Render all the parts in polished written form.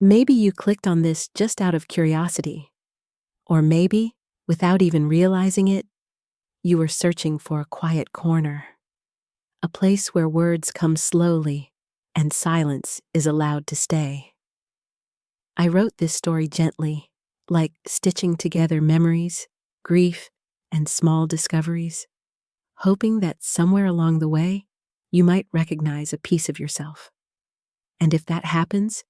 Maybe you clicked on this just out of curiosity, or maybe, without even realizing it, you were searching for a quiet corner, a place where words come slowly and silence is allowed to stay. I wrote this story gently, like stitching together memories, grief, and small discoveries, hoping that somewhere along the way, you might recognize a piece of yourself. And if that happens,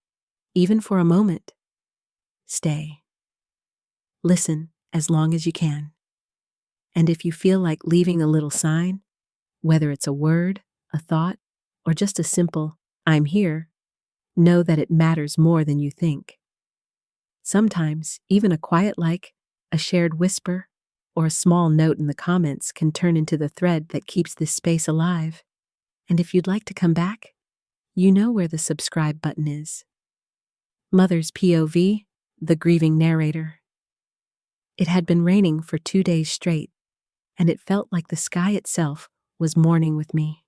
even for a moment, stay. Listen as long as you can. And if you feel like leaving a little sign, whether it's a word, a thought, or just a simple, "I'm here," know that it matters more than you think. Sometimes, even a quiet like, a shared whisper, or a small note in the comments can turn into the thread that keeps this space alive. And if you'd like to come back, you know where the subscribe button is. Mother's POV, the grieving narrator. It had been raining for 2 days straight, and it felt like the sky itself was mourning with me.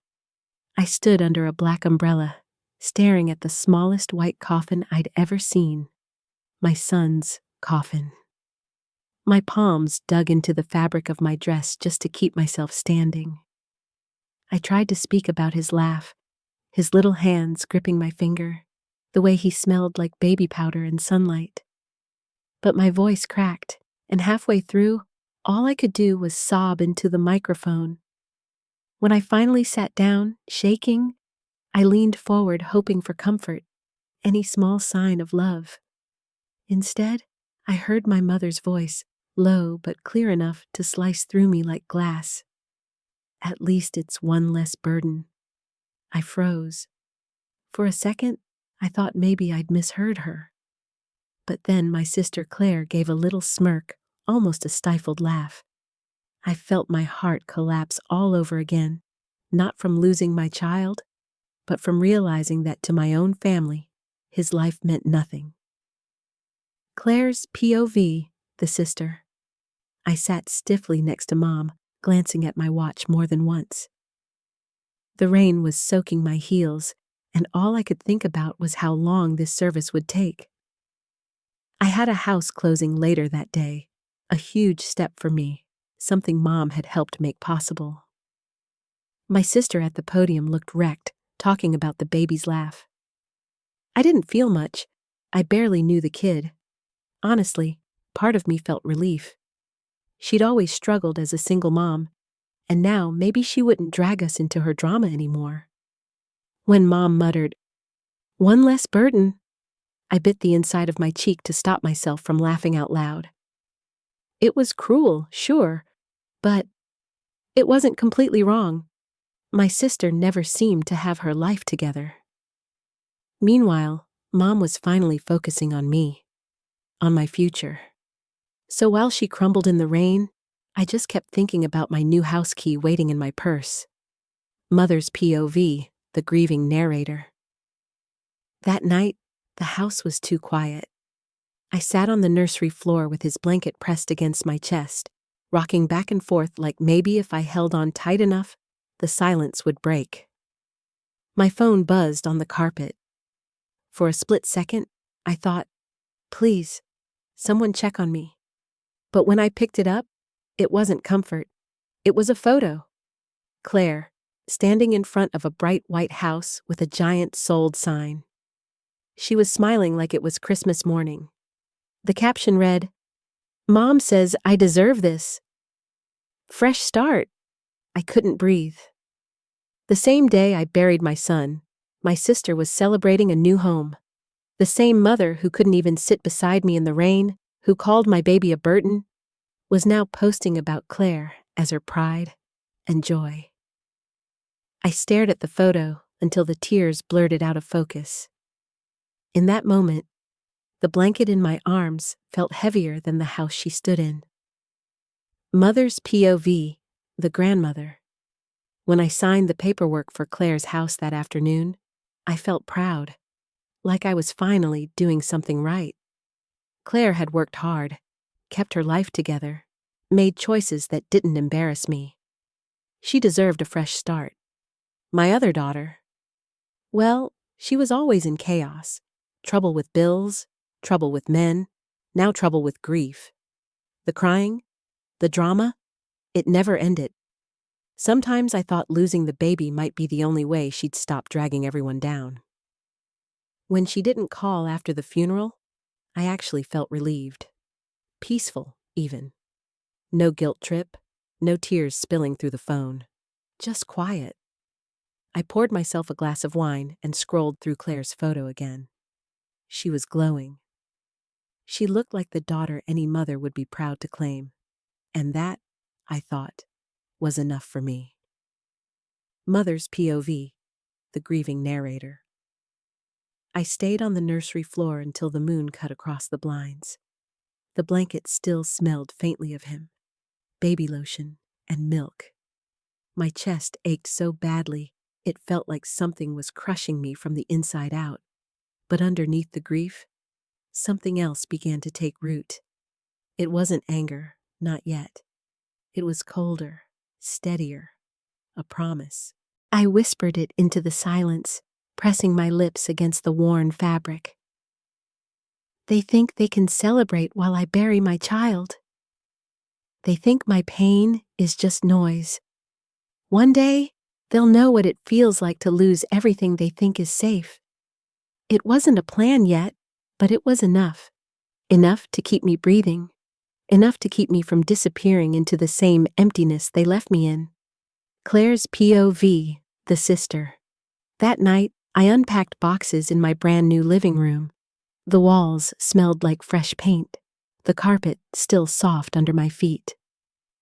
I stood under a black umbrella, staring at the smallest white coffin I'd ever seen. My son's coffin. My palms dug into the fabric of my dress just to keep myself standing. I tried to speak about his laugh, his little hands gripping my finger, the way he smelled like baby powder and sunlight. But my voice cracked, and halfway through, all I could do was sob into the microphone. When I finally sat down, shaking, I leaned forward hoping for comfort, any small sign of love. Instead, I heard my mother's voice, low but clear enough to slice through me like glass. "At least it's one less burden." I froze. For a second, I thought maybe I'd misheard her. But then my sister Claire gave a little smirk, almost a stifled laugh. I felt my heart collapse all over again, not from losing my child, but from realizing that to my own family, his life meant nothing. Claire's POV, the sister. I sat stiffly next to Mom, glancing at my watch more than once. The rain was soaking my heels, and all I could think about was how long this service would take. I had a house closing later that day, a huge step for me, something Mom had helped make possible. My sister at the podium looked wrecked, talking about the baby's laugh. I didn't feel much. I barely knew the kid. Honestly, part of me felt relief. She'd always struggled as a single mom, and now maybe she wouldn't drag us into her drama anymore. When Mom muttered, "One less burden," I bit the inside of my cheek to stop myself from laughing out loud. It was cruel, sure, but it wasn't completely wrong. My sister never seemed to have her life together. Meanwhile, Mom was finally focusing on me, on my future. So while she crumbled in the rain, I just kept thinking about my new house key waiting in my purse. Mother's POV, the grieving narrator. That night, the house was too quiet. I sat on the nursery floor with his blanket pressed against my chest, rocking back and forth like maybe if I held on tight enough, the silence would break. My phone buzzed on the carpet. For a split second, I thought, please, someone check on me. But when I picked it up, it wasn't comfort. It was a photo. Claire, standing in front of a bright white house with a giant sold sign. She was smiling like it was Christmas morning. The caption read, "Mom says I deserve this. Fresh start." I couldn't breathe. The same day I buried my son, my sister was celebrating a new home. The same mother who couldn't even sit beside me in the rain, who called my baby a burden, was now posting about Claire as her pride and joy. I stared at the photo until the tears blurred it out of focus. In that moment, the blanket in my arms felt heavier than the house she stood in. Mother's POV, the grandmother. When I signed the paperwork for Claire's house that afternoon, I felt proud, like I was finally doing something right. Claire had worked hard, kept her life together, made choices that didn't embarrass me. She deserved a fresh start. My other daughter, well, she was always in chaos, Trouble with bills, trouble with men, now trouble with grief. The crying, the drama, it never ended. Sometimes I thought losing the baby might be the only way she'd stop dragging everyone down. When she didn't call after the funeral, I actually felt relieved. Peaceful, even. No guilt trip, no tears spilling through the phone. Just quiet. I poured myself a glass of wine and scrolled through Claire's photo again. She was glowing. She looked like the daughter any mother would be proud to claim. And that, I thought, was enough for me. Mother's POV, the grieving narrator. I stayed on the nursery floor until the moon cut across the blinds. The blanket still smelled faintly of him, baby lotion and milk. My chest ached so badly, it felt like something was crushing me from the inside out. But underneath the grief, something else began to take root. It wasn't anger, not yet. It was colder, steadier, a promise. I whispered it into the silence, pressing my lips against the worn fabric. They think they can celebrate while I bury my child. They think my pain is just noise. One day, they'll know what it feels like to lose everything they think is safe. It wasn't a plan yet, but it was enough. Enough to keep me breathing. Enough to keep me from disappearing into the same emptiness they left me in. Claire's POV, the sister. That night, I unpacked boxes in my brand new living room. The walls smelled like fresh paint, the carpet still soft under my feet.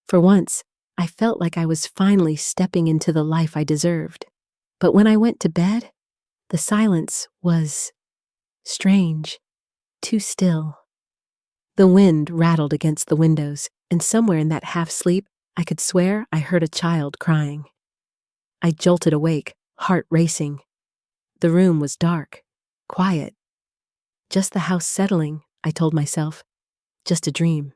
For once, I felt like I was finally stepping into the life I deserved. But when I went to bed, the silence was strange, too still. The wind rattled against the windows, and somewhere in that half-sleep, I could swear I heard a child crying. I jolted awake, heart racing. The room was dark, quiet. Just the house settling, I told myself. Just a dream.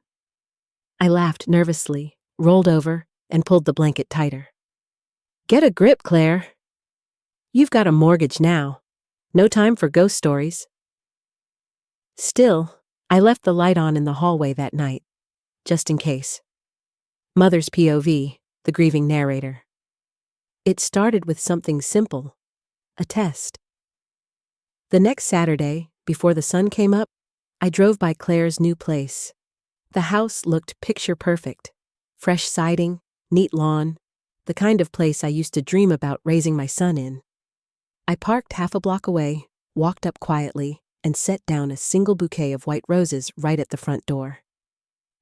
I laughed nervously, rolled over, and pulled the blanket tighter. Get a grip, Claire. You've got a mortgage now. No time for ghost stories. Still, I left the light on in the hallway that night, just in case. Mother's POV, the grieving narrator. It started with something simple, a test. The next Saturday, before the sun came up, I drove by Claire's new place. The house looked picture perfect. Fresh siding, neat lawn, the kind of place I used to dream about raising my son in. I parked half a block away, walked up quietly, and set down a single bouquet of white roses right at the front door.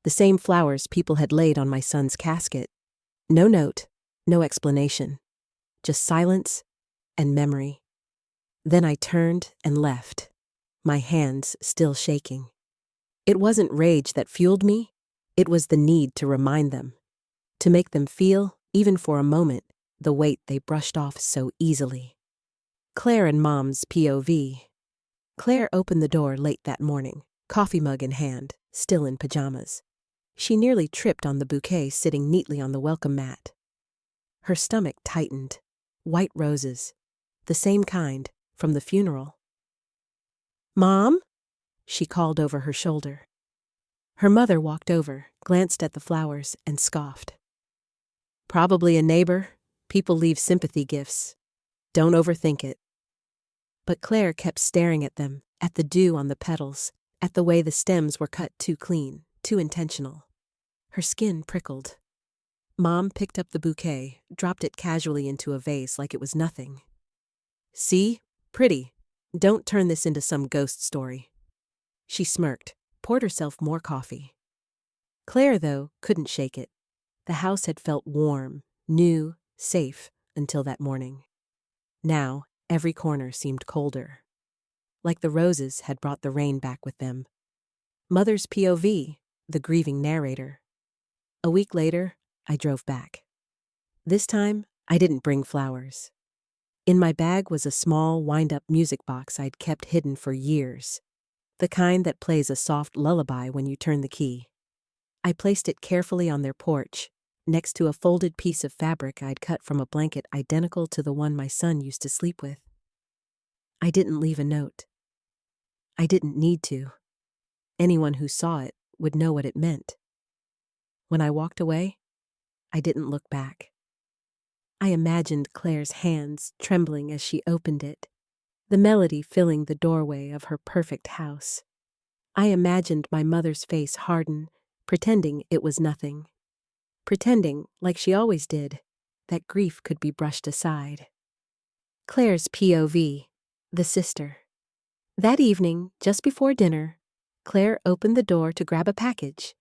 The same flowers people had laid on my son's casket. No note, no explanation. Just silence and memory. Then I turned and left, my hands still shaking. It wasn't rage that fueled me, it was the need to remind them, to make them feel, even for a moment, the weight they brushed off so easily. Claire and Mom's POV. Claire opened the door late that morning, coffee mug in hand, still in pajamas. She nearly tripped on the bouquet sitting neatly on the welcome mat. Her stomach tightened. White roses, the same kind, from the funeral. Mom? She called over her shoulder. Her mother walked over, glanced at the flowers, and scoffed. Probably a neighbor. People leave sympathy gifts. Don't overthink it. But Claire kept staring at them, at the dew on the petals, at the way the stems were cut too clean, too intentional. Her skin prickled. Mom picked up the bouquet, dropped it casually into a vase like it was nothing. See? Pretty. Don't turn this into some ghost story. She smirked, poured herself more coffee. Claire, though, couldn't shake it. The house had felt warm, new, safe, until that morning. Now, every corner seemed colder. Like the roses had brought the rain back with them. Mother's POV, the grieving narrator. A week later, I drove back. This time, I didn't bring flowers. In my bag was a small, wind-up music box I'd kept hidden for years, the kind that plays a soft lullaby when you turn the key. I placed it carefully on their porch, next to a folded piece of fabric I'd cut from a blanket identical to the one my son used to sleep with. I didn't leave a note. I didn't need to. Anyone who saw it would know what it meant. When I walked away, I didn't look back. I imagined Claire's hands trembling as she opened it, the melody filling the doorway of her perfect house. I imagined my mother's face harden, pretending it was nothing. Pretending, like she always did, that grief could be brushed aside. Claire's POV, the sister. That evening, just before dinner, Claire opened the door to grab a package.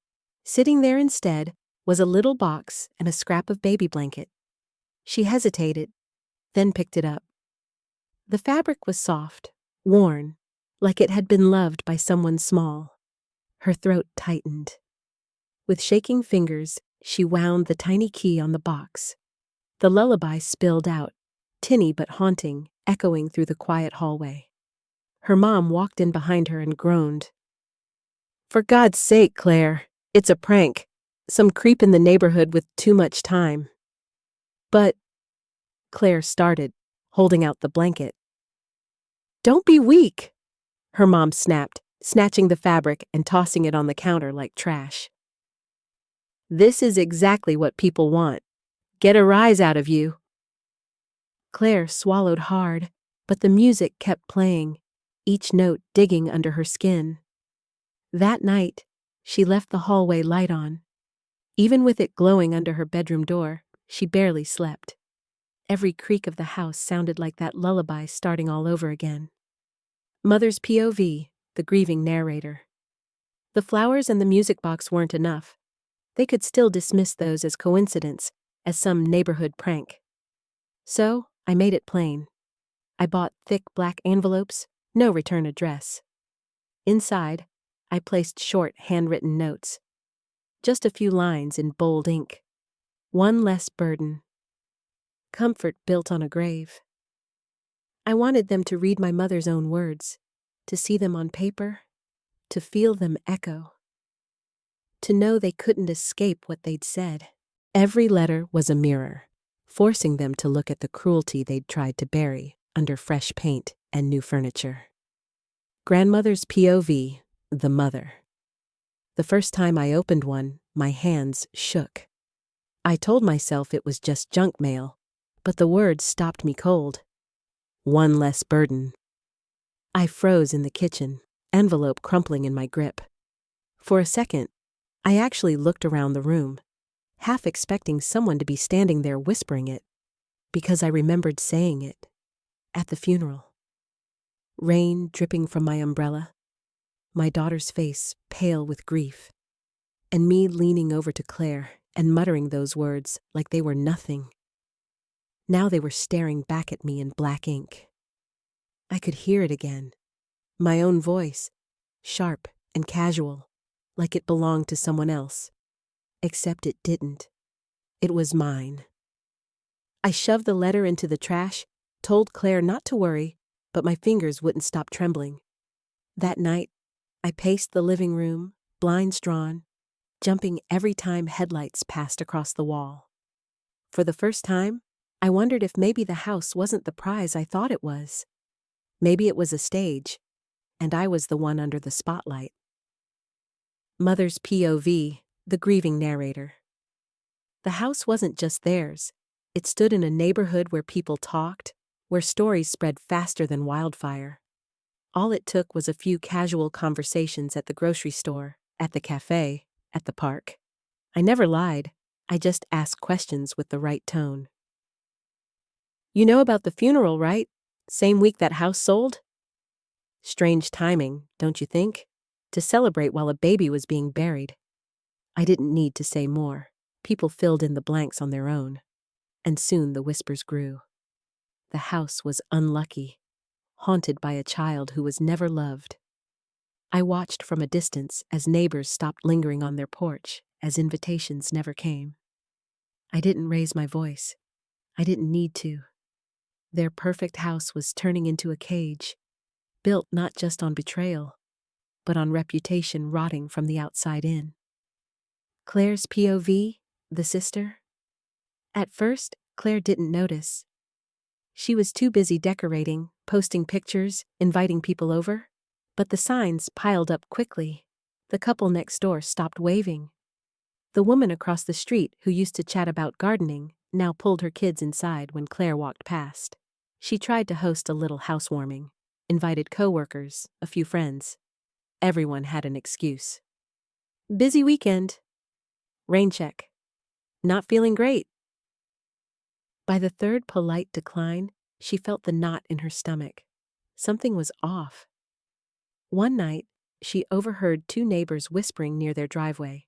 Sitting there instead was a little box and a scrap of baby blanket. She hesitated, then picked it up. The fabric was soft, worn, like it had been loved by someone small. Her throat tightened. With shaking fingers, she wound the tiny key on the box. The lullaby spilled out, tinny but haunting, echoing through the quiet hallway. Her mom walked in behind her and groaned. "For God's sake, Claire, it's a prank. Some creep in the neighborhood with too much time." "But," Claire started, holding out the blanket. "Don't be weak," her mom snapped, snatching the fabric and tossing it on the counter like trash. "This is exactly what people want. Get a rise out of you." Claire swallowed hard, but the music kept playing, each note digging under her skin. That night, she left the hallway light on. Even with it glowing under her bedroom door, she barely slept. Every creak of the house sounded like that lullaby starting all over again. Mother's POV, the grieving narrator. The flowers and the music box weren't enough. They could still dismiss those as coincidence, as some neighborhood prank. So, I made it plain. I bought thick black envelopes, no return address. Inside, I placed short handwritten notes. Just a few lines in bold ink. One less burden. Comfort built on a grave. I wanted them to read my mother's own words, to see them on paper, to feel them echo, to know they couldn't escape what they'd said. Every letter was a mirror, forcing them to look at the cruelty they'd tried to bury under fresh paint and new furniture. Grandmother's POV, the mother. The first time I opened one, my hands shook. I told myself it was just junk mail, but the words stopped me cold. One less burden. I froze in the kitchen, envelope crumpling in my grip. For a second, I actually looked around the room, half expecting someone to be standing there whispering it, because I remembered saying it at the funeral. Rain dripping from my umbrella, my daughter's face pale with grief, and me leaning over to Claire and muttering those words like they were nothing. Now they were staring back at me in black ink. I could hear it again, my own voice, sharp and casual, like it belonged to someone else. Except it didn't. It was mine. I shoved the letter into the trash, told Claire not to worry, but my fingers wouldn't stop trembling. That night, I paced the living room, blinds drawn, jumping every time headlights passed across the wall. For the first time, I wondered if maybe the house wasn't the prize I thought it was. Maybe it was a stage, and I was the one under the spotlight. Mother's POV, the grieving narrator. The house wasn't just theirs. It stood in a neighborhood where people talked, where stories spread faster than wildfire. All it took was a few casual conversations at the grocery store, at the cafe, at the park. I never lied. I just asked questions with the right tone. "You know about the funeral, right? Same week that house sold?" Strange timing, don't you think? To celebrate while a baby was being buried. I didn't need to say more. People filled in the blanks on their own. And soon the whispers grew. The house was unlucky, haunted by a child who was never loved. I watched from a distance as neighbors stopped lingering on their porch, as invitations never came. I didn't raise my voice. I didn't need to. Their perfect house was turning into a cage, built not just on betrayal, but on reputation rotting from the outside in. Claire's POV, the sister. At first, Claire didn't notice. She was too busy decorating, posting pictures, inviting people over. But the signs piled up quickly. The couple next door stopped waving. The woman across the street who used to chat about gardening now pulled her kids inside when Claire walked past. She tried to host a little housewarming, invited coworkers, a few friends. Everyone had an excuse. Busy weekend. Rain check. Not feeling great. By the third polite decline, she felt the knot in her stomach. Something was off. One night, she overheard two neighbors whispering near their driveway.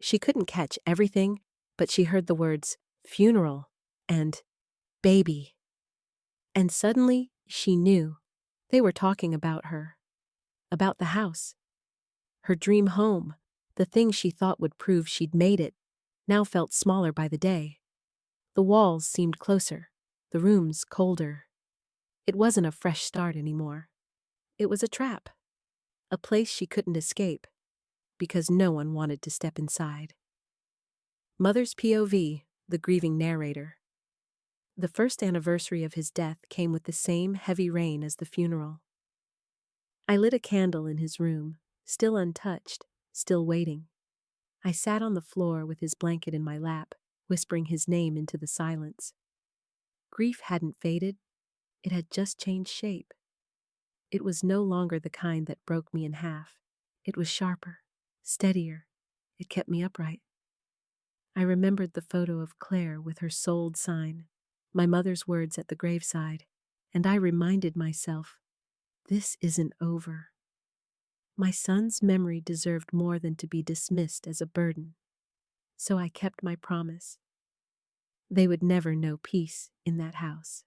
She couldn't catch everything, but she heard the words funeral and baby. And suddenly, she knew. They were talking about her. About the house. Her dream home, the thing she thought would prove she'd made it, now felt smaller by the day. The walls seemed closer, the rooms colder. It wasn't a fresh start anymore. It was a trap. A place she couldn't escape, because no one wanted to step inside. Mother's POV, the grieving narrator. The first anniversary of his death came with the same heavy rain as the funeral. I lit a candle in his room, still untouched, still waiting. I sat on the floor with his blanket in my lap, whispering his name into the silence. Grief hadn't faded, it had just changed shape. It was no longer the kind that broke me in half. It was sharper, steadier. It kept me upright. I remembered the photo of Claire with her sold sign, my mother's words at the graveside, and I reminded myself, this isn't over. My son's memory deserved more than to be dismissed as a burden. So I kept my promise. They would never know peace in that house.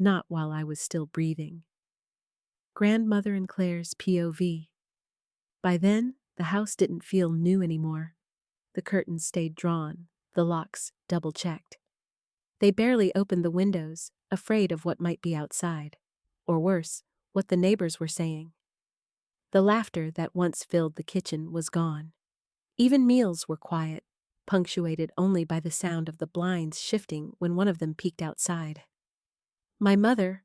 Not while I was still breathing. Grandmother and Claire's POV. By then, the house didn't feel new anymore. The curtains stayed drawn, the locks double-checked. They barely opened the windows, afraid of what might be outside. Or worse, what the neighbors were saying. The laughter that once filled the kitchen was gone. Even meals were quiet, punctuated only by the sound of the blinds shifting when one of them peeked outside. My mother,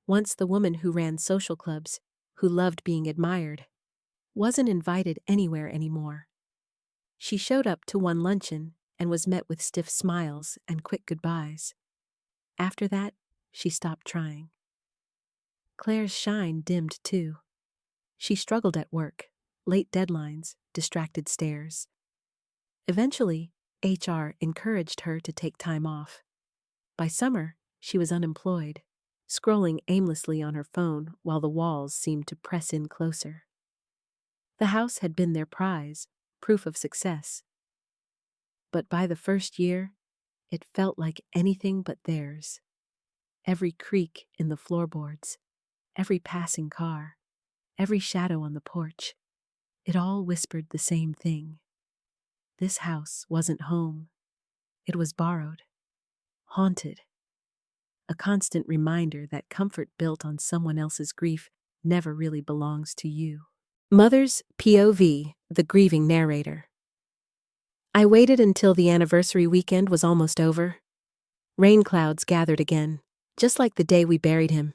once the woman who ran social clubs, who loved being admired, wasn't invited anywhere anymore. She showed up to one luncheon and was met with stiff smiles and quick goodbyes. After that, she stopped trying. Claire's shine dimmed too. She struggled at work, late deadlines, distracted stares. Eventually, HR encouraged her to take time off. By summer, she was unemployed, scrolling aimlessly on her phone while the walls seemed to press in closer. The house had been their prize, proof of success. But by the first year, it felt like anything but theirs. Every creak in the floorboards, every passing car, every shadow on the porch, it all whispered the same thing. This house wasn't home. It was borrowed, haunted. A constant reminder that comfort built on someone else's grief never really belongs to you. Mother's POV, the grieving narrator. I waited until the anniversary weekend was almost over. Rain clouds gathered again, just like the day we buried him.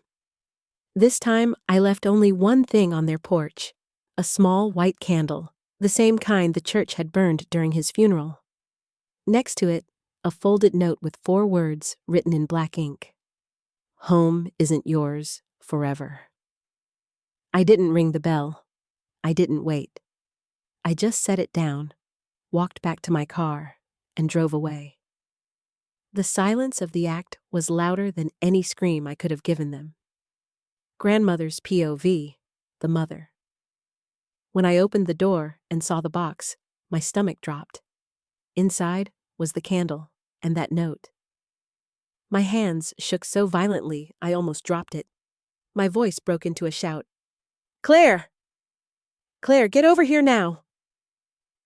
This time, I left only one thing on their porch, a small white candle, the same kind the church had burned during his funeral. Next to it, a folded note with 4 words written in black ink. Home isn't yours forever. I didn't ring the bell. I didn't wait. I just set it down, walked back to my car, and drove away. The silence of the act was louder than any scream I could have given them. Grandmother's POV, the mother. When I opened the door and saw the box, my stomach dropped. Inside was the candle and that note. My hands shook so violently I almost dropped it. My voice broke into a shout. Claire! Claire, get over here now!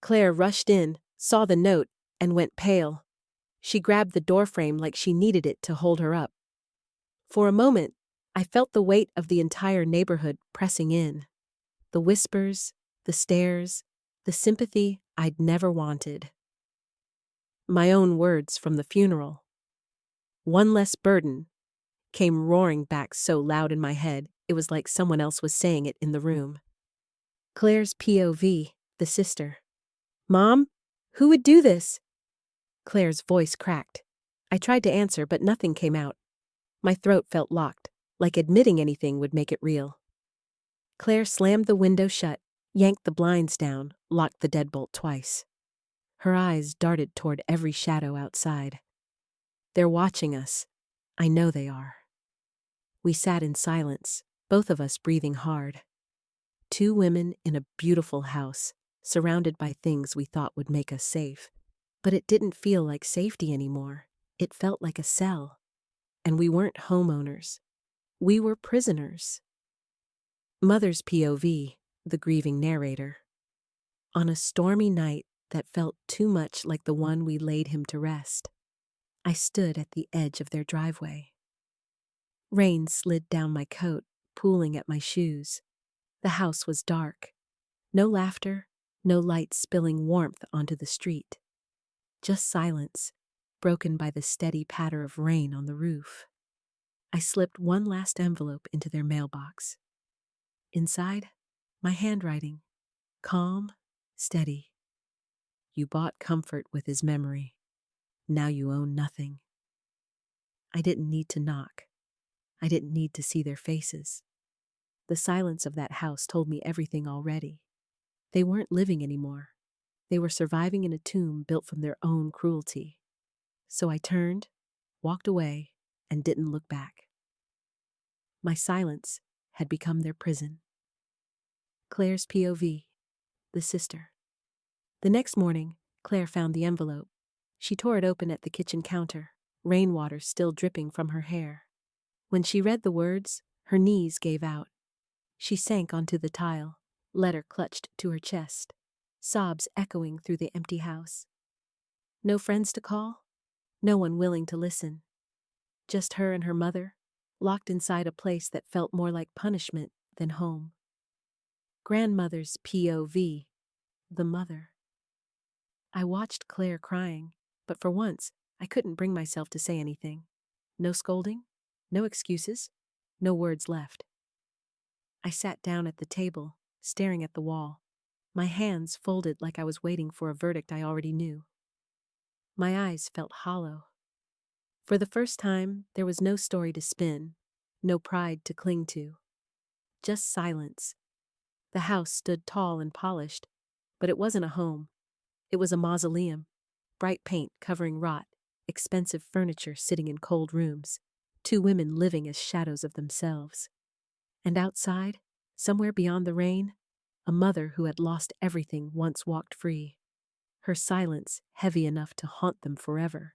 Claire rushed in, saw the note, and went pale. She grabbed the doorframe like she needed it to hold her up. For a moment, I felt the weight of the entire neighborhood pressing in. The whispers, the stares, the sympathy I'd never wanted. My own words from the funeral. One less burden came roaring back so loud in my head It was like someone else was saying it in the room. Claire's POV, the sister. Mom? Who would do this? Claire's voice cracked. I tried to answer, but nothing came out. My throat felt locked, like admitting anything would make it real. Claire slammed the window shut, yanked the blinds down, locked the deadbolt twice. Her eyes darted toward every shadow outside. They're watching us. I know they are. We sat in silence, both of us breathing hard. Two women in a beautiful house, surrounded by things we thought would make us safe. But it didn't feel like safety anymore. It felt like a cell. And we weren't homeowners. We were prisoners. Mother's POV, the grieving narrator. On a stormy night that felt too much like the one we laid him to rest, I stood at the edge of their driveway. Rain slid down my coat, pooling at my shoes. The house was dark. No laughter, no light spilling warmth onto the street. Just silence, broken by the steady patter of rain on the roof. I slipped one last envelope into their mailbox. Inside, my handwriting, calm, steady. You bought comfort with his memory. Now you own nothing. I didn't need to knock. I didn't need to see their faces. The silence of that house told me everything already. They weren't living anymore. They were surviving in a tomb built from their own cruelty. So I turned, walked away, and didn't look back. My silence had become their prison. Claire's POV, the sister. The next morning, Claire found the envelope. She tore it open at the kitchen counter, rainwater still dripping from her hair. When she read the words, her knees gave out. She sank onto the tile, letter clutched to her chest, sobs echoing through the empty house. No friends to call, no one willing to listen. Just her and her mother, locked inside a place that felt more like punishment than home. Grandmother's POV, the mother. I watched Claire crying, but for once, I couldn't bring myself to say anything. No scolding, no excuses, no words left. I sat down at the table, staring at the wall, my hands folded like I was waiting for a verdict I already knew. My eyes felt hollow. For the first time, there was no story to spin, no pride to cling to. Just silence. The house stood tall and polished, but it wasn't a home. It was a mausoleum, bright paint covering rot, expensive furniture sitting in cold rooms, two women living as shadows of themselves. And outside, somewhere beyond the rain, a mother who had lost everything once walked free, her silence heavy enough to haunt them forever.